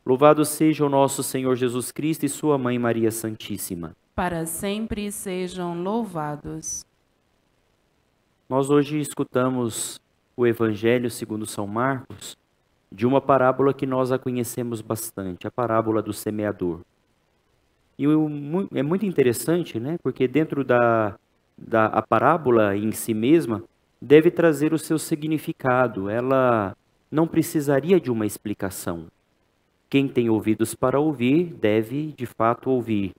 Louvado seja o nosso Senhor Jesus Cristo e sua Mãe Maria Santíssima. Para sempre sejam louvados. Nós hoje escutamos o Evangelho segundo São Marcos de uma parábola que nós a conhecemos bastante, a parábola do semeador. E é muito interessante, né? Porque dentro a parábola em si mesma deve trazer o seu significado. Ela não precisaria de uma explicação. Quem tem ouvidos para ouvir deve, de fato, ouvir.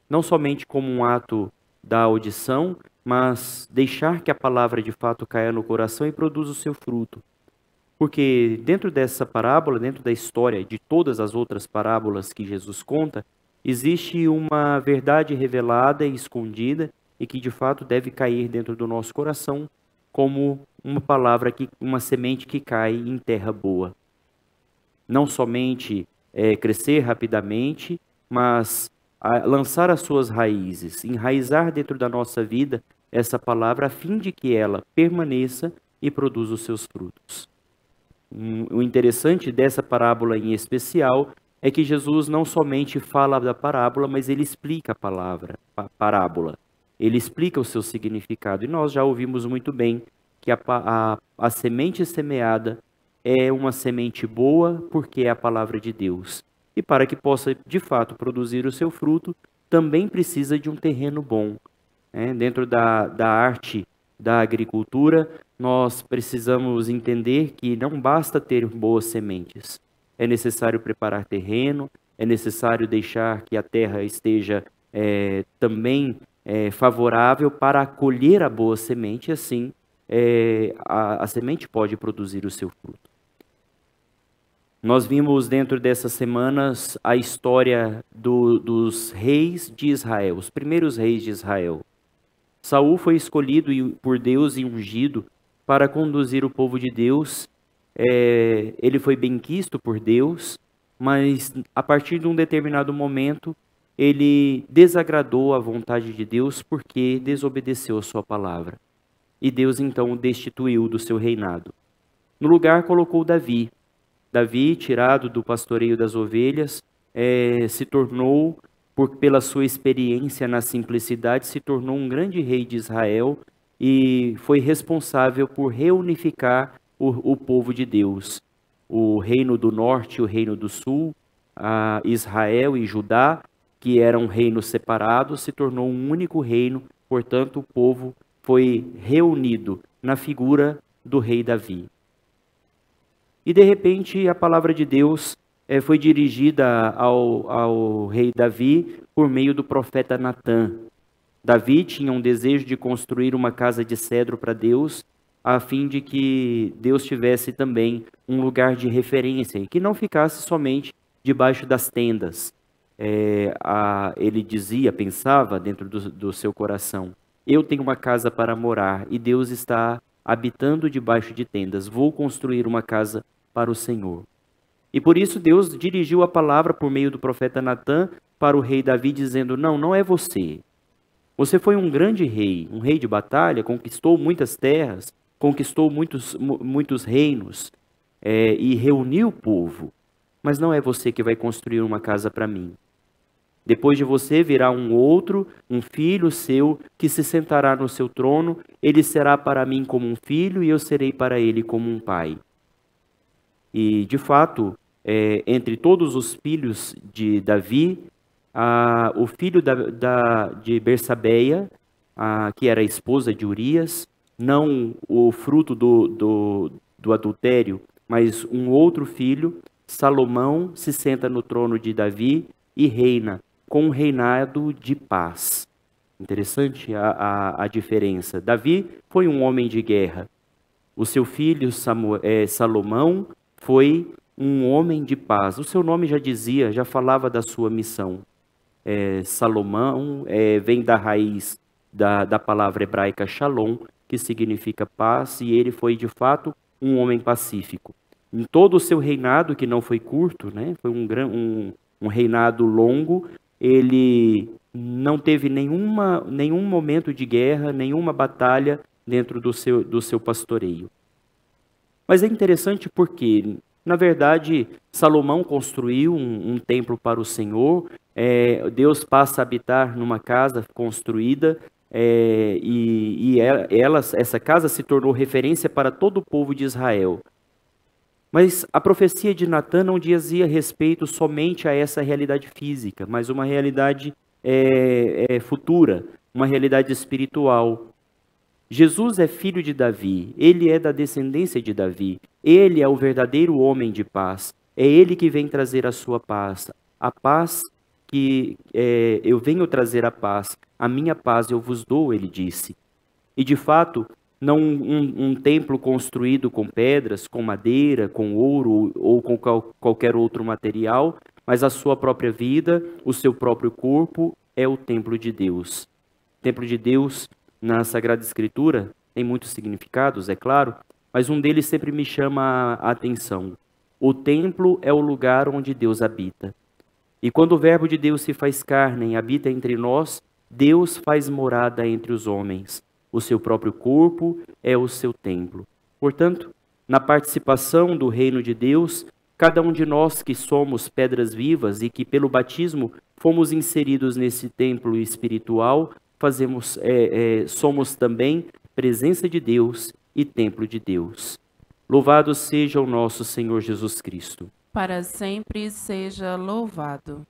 Não somente como um ato da audição, mas deixar que a palavra de fato caia no coração e produza o seu fruto. Porque dentro dessa parábola, dentro da história de todas as outras parábolas que Jesus conta, existe uma verdade revelada e escondida e que de fato deve cair dentro do nosso coração como uma palavra, uma semente que cai em terra boa. Não somente crescer rapidamente, mas lançar as suas raízes, enraizar dentro da nossa vida essa palavra a fim de que ela permaneça e produza os seus frutos. O interessante dessa parábola em especial é que Jesus não somente fala da parábola, mas ele explica a parábola. Ele explica o seu significado. E nós já ouvimos muito bem que a semente semeada é uma semente boa porque é a palavra de Deus. E para que possa, de fato, produzir o seu fruto, também precisa de um terreno bom. Dentro da arte da agricultura, nós precisamos entender que não basta ter boas sementes. É necessário preparar terreno, é necessário deixar que a terra esteja também favorável para acolher a boa semente, e assim a semente pode produzir o seu fruto. Nós vimos dentro dessas semanas a história dos reis de Israel, os primeiros reis de Israel. Saul foi escolhido por Deus e ungido para conduzir o povo de Deus. Ele foi benquisto por Deus, mas a partir de um determinado momento ele desagradou a vontade de Deus porque desobedeceu a sua palavra. E Deus então o destituiu do seu reinado. No lugar colocou Davi. Davi, tirado do pastoreio das ovelhas, se tornou, pela sua experiência na simplicidade, se tornou um grande rei de Israel e foi responsável por reunificar o povo de Deus. O reino do norte e o reino do sul, Israel e Judá, que eram reinos separados, se tornou um único reino, portanto o povo foi reunido na figura do rei Davi. E de repente a palavra de Deus foi dirigida ao rei Davi por meio do profeta Natã. Davi tinha um desejo de construir uma casa de cedro para Deus, a fim de que Deus tivesse também um lugar de referência e que não ficasse somente debaixo das tendas. Ele pensava dentro do seu coração, eu tenho uma casa para morar e Deus está habitando debaixo de tendas, vou construir uma casa para o Senhor. E por isso Deus dirigiu a palavra por meio do profeta Natã para o rei Davi, dizendo, não é você. Você foi um grande rei, um rei de batalha, conquistou muitas terras, conquistou muitos reinos e reuniu o povo. Mas não é você que vai construir uma casa para mim. Depois de você virá um filho seu, que se sentará no seu trono. Ele será para mim como um filho e eu serei para ele como um pai. E, de fato, entre todos os filhos de Davi, o filho de Bersabeia, que era a esposa de Urias, não o fruto do adultério, mas um outro filho, Salomão, se senta no trono de Davi e reina com um reinado de paz. Interessante a diferença. Davi foi um homem de guerra. O seu filho Salomão foi um homem de paz. O seu nome já falava da sua missão. Salomão vem da raiz da palavra hebraica shalom, que significa paz, e ele foi de fato um homem pacífico. Em todo o seu reinado, que não foi curto, né, foi um reinado longo, ele não teve nenhum momento de guerra, nenhuma batalha dentro do seu pastoreio. Mas é interessante porque Na verdade, Salomão construiu um templo para o Senhor, Deus passa a habitar numa casa construída, essa casa se tornou referência para todo o povo de Israel. Mas a profecia de Natã não dizia respeito somente a essa realidade física, mas uma realidade futura, uma realidade espiritual. Jesus é filho de Davi, ele é da descendência de Davi, ele é o verdadeiro homem de paz, é ele que vem trazer a sua paz, a paz que eu venho trazer a paz, a minha paz eu vos dou, ele disse. E de fato, não um templo construído com pedras, com madeira, com ouro ou com qualquer outro material, mas a sua própria vida, o seu próprio corpo é o templo de Deus. O templo de Deus, na Sagrada Escritura, tem muitos significados, é claro, mas um deles sempre me chama a atenção. O templo é o lugar onde Deus habita. E quando o Verbo de Deus se faz carne e habita entre nós, Deus faz morada entre os homens. O seu próprio corpo é o seu templo. Portanto, na participação do reino de Deus, cada um de nós que somos pedras vivas e que pelo batismo fomos inseridos nesse templo espiritual, somos também presença de Deus e templo de Deus. Louvado seja o nosso Senhor Jesus Cristo. Para sempre seja louvado.